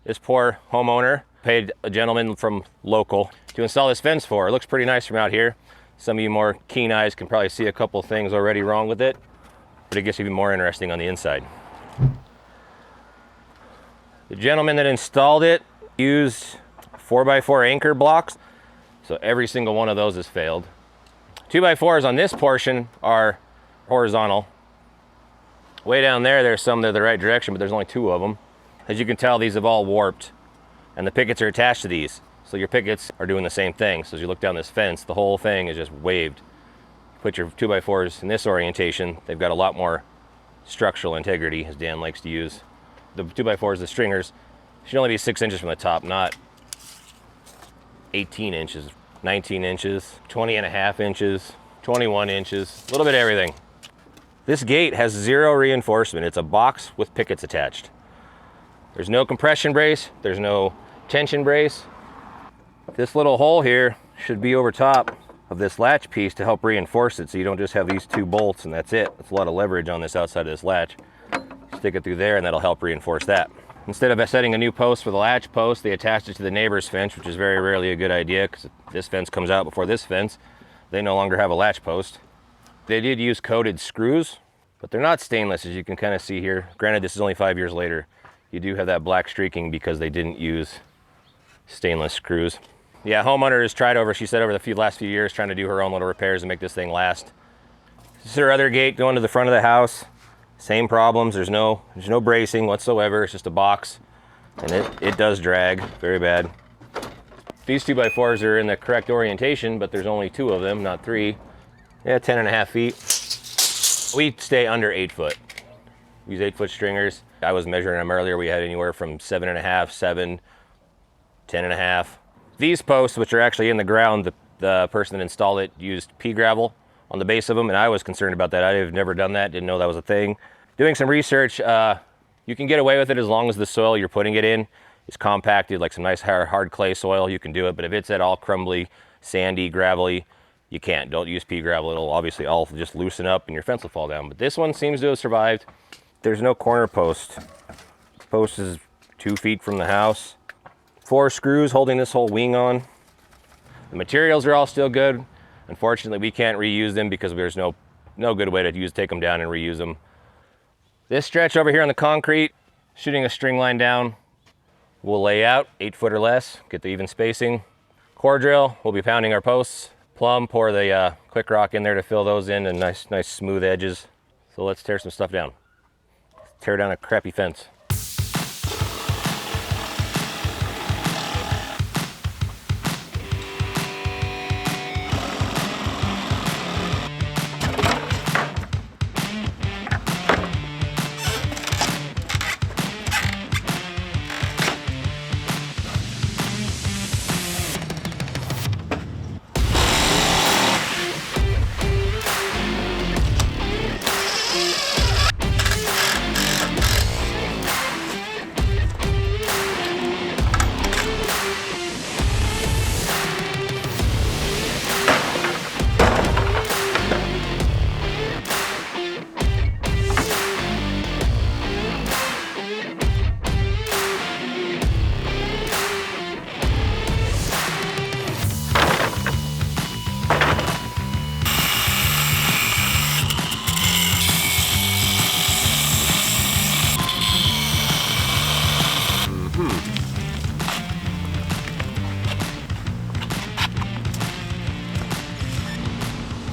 This poor homeowner paid a gentleman from local to install this fence for. It looks pretty nice from out here. Some of you more keen eyes can probably see a couple things already wrong with it, but it gets even more interesting on the inside. The gentleman that installed it used 4x4 anchor blocks, so every single one of those has failed. 2x4s on this portion are horizontal. Way down there, there's some that are the right direction, but there's only 2 of them. As you can tell, these have all warped, and the pickets are attached to these. So your pickets are doing the same thing. So as you look down this fence, the whole thing is just waved. Put your 2x4s in this orientation, they've got a lot more structural integrity, as Dan likes to use. The 2x4s, the stringers, should only be 6 inches from the top, not 18 inches, 19 inches, 20.5 inches, 21 inches, a little bit of everything. This gate has 0 reinforcement. It's a box with pickets attached. There's no compression brace, there's no tension brace. This little hole here should be over top of this latch piece to help reinforce it, so you don't just have these 2 bolts and that's it. That's a lot of leverage on this outside of this latch. Stick it through there and that'll help reinforce that. Instead of setting a new post for the latch post, they attached it to the neighbor's fence, which is very rarely a good idea because this fence comes out before this fence. They no longer have a latch post. They did use coated screws, but they're not stainless, as you can kind of see here. Granted, this is only 5 years later. You do have that black streaking because they didn't use stainless screws. Yeah, homeowner has tried over, she said, over the last few years, trying to do her own little repairs and make this thing last. This is her other gate going to the front of the house. Same problems. There's no bracing whatsoever. It's just a box, and it does drag very bad. These 2x4s are in the correct orientation, but there's only 2 of them, not 3. Yeah, 10.5 feet. We stay under 8 foot. We use 8-foot stringers. I was measuring them earlier. We had anywhere from 7.5, 7, 10.5. These posts, which are actually in the ground, the person that installed it used pea gravel on the base of them, and I was concerned about that. I've never done that, didn't know that was a thing. Doing some research, you can get away with it as long as the soil you're putting it in is compacted, like some nice hard clay soil, you can do it. But if it's at all crumbly, sandy, gravelly, you can't. Don't use pea gravel. It'll obviously all just loosen up and your fence will fall down. But this one seems to have survived. There's no corner post. The post is 2 feet from the house. 4 screws holding this whole wing on. The materials are all still good. Unfortunately, we can't reuse them because there's no good way to take them down and reuse them. This stretch over here on the concrete, shooting a string line down, we'll lay out 8 foot or less, get the even spacing. Core drill, we'll be pounding our posts. Plumb, pour the quick rock in there to fill those in and nice smooth edges. So let's tear some stuff down. Tear down a crappy fence.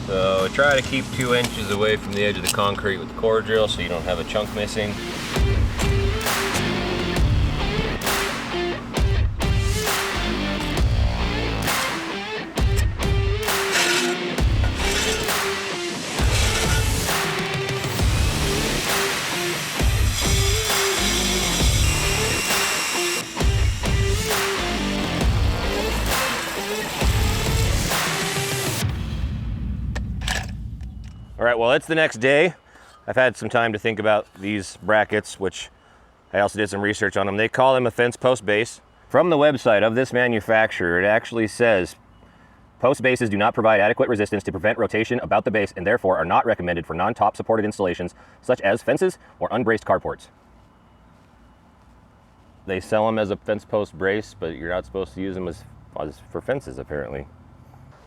So try to keep 2 inches away from the edge of the concrete with the core drill so you don't have a chunk missing. All right, well, it's the next day. I've had some time to think about these brackets, which I also did some research on them. They call them a fence post base. From the website of this manufacturer, it actually says, post bases do not provide adequate resistance to prevent rotation about the base and therefore are not recommended for non-top supported installations such as fences or unbraced carports. They sell them as a fence post brace, but you're not supposed to use them as for fences apparently.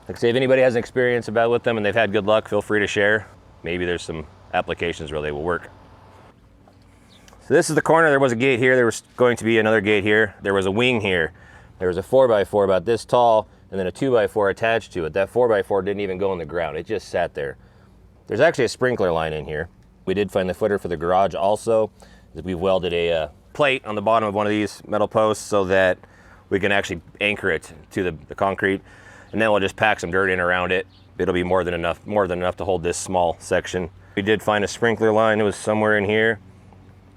Like I say, if anybody has an experience with them and they've had good luck, feel free to share. Maybe there's some applications where they will work. So this is the corner. There was a gate here. There was going to be another gate here. There was a wing here. There was a 4x4 about this tall and then a 2x4 attached to it. That 4x4 didn't even go in the ground. It just sat there. There's actually a sprinkler line in here. We did find the footer for the garage also. We've welded a plate on the bottom of one of these metal posts so that we can actually anchor it to the concrete, and then we'll just pack some dirt in around it. It'll be more than enough to hold this small section. We did find a sprinkler line. It was somewhere in here,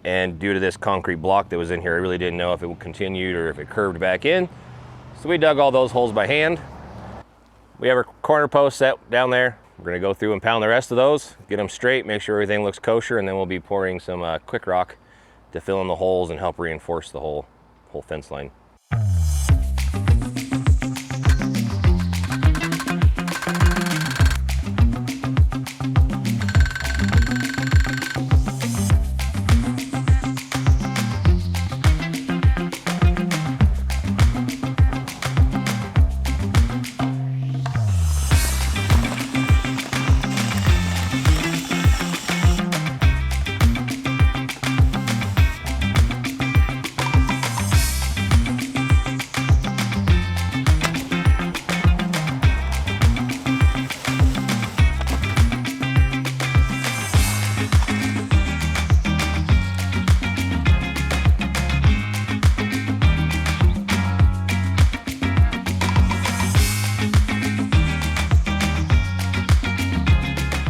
and due to this concrete block that was in here, I really didn't know if it continued or if it curved back in. So we dug all those holes by hand. We have our corner post set down there. We're gonna go through and pound the rest of those, get them straight, make sure everything looks kosher, and then we'll be pouring some quick rock to fill in the holes and help reinforce the whole fence line.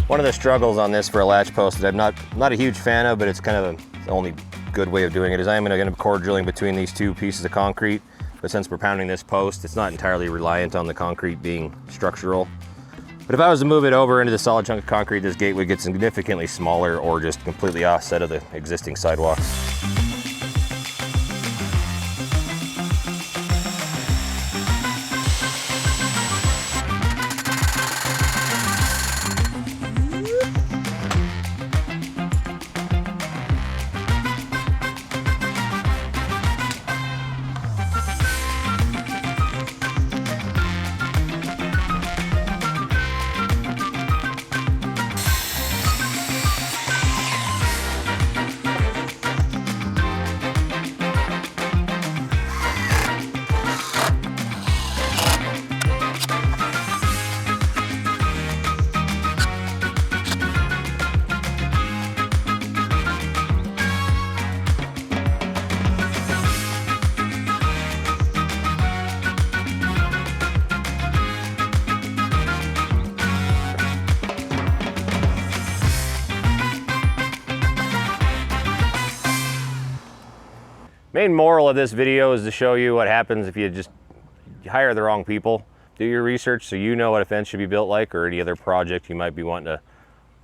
One of the struggles on this for a latch post that I'm not a huge fan of, but it's kind of the only good way of doing it, is I'm going to core drilling between these two pieces of concrete. But since we're pounding this post, it's not entirely reliant on the concrete being structural. But if I was to move it over into the solid chunk of concrete, this gate would get significantly smaller or just completely offset of the existing sidewalk. Main moral of this video is to show you what happens if you just hire the wrong people. Do your research so you know what a fence should be built like, or any other project you might be wanting to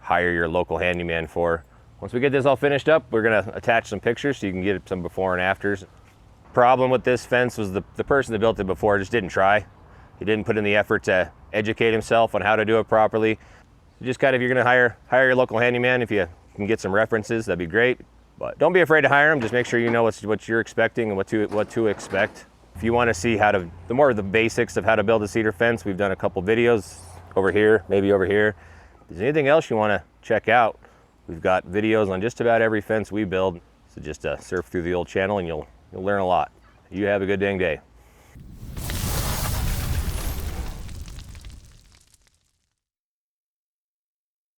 hire your local handyman for. Once we get this all finished up, we're gonna attach some pictures so you can get some before and afters. Problem with this fence was the person that built it before just didn't try. He didn't put in the effort to educate himself on how to do it properly. So just kind of, if you're gonna hire your local handyman, if you can get some references, that'd be great. But don't be afraid to hire them. Just make sure you know what you're expecting and what to expect. If you want to see how to, the more of the basics of how to build a cedar fence, we've done a couple videos over here, maybe over here. If there's anything else you want to check out, we've got videos on just about every fence we build. So just surf through the old channel and you'll learn a lot. You have a good dang day.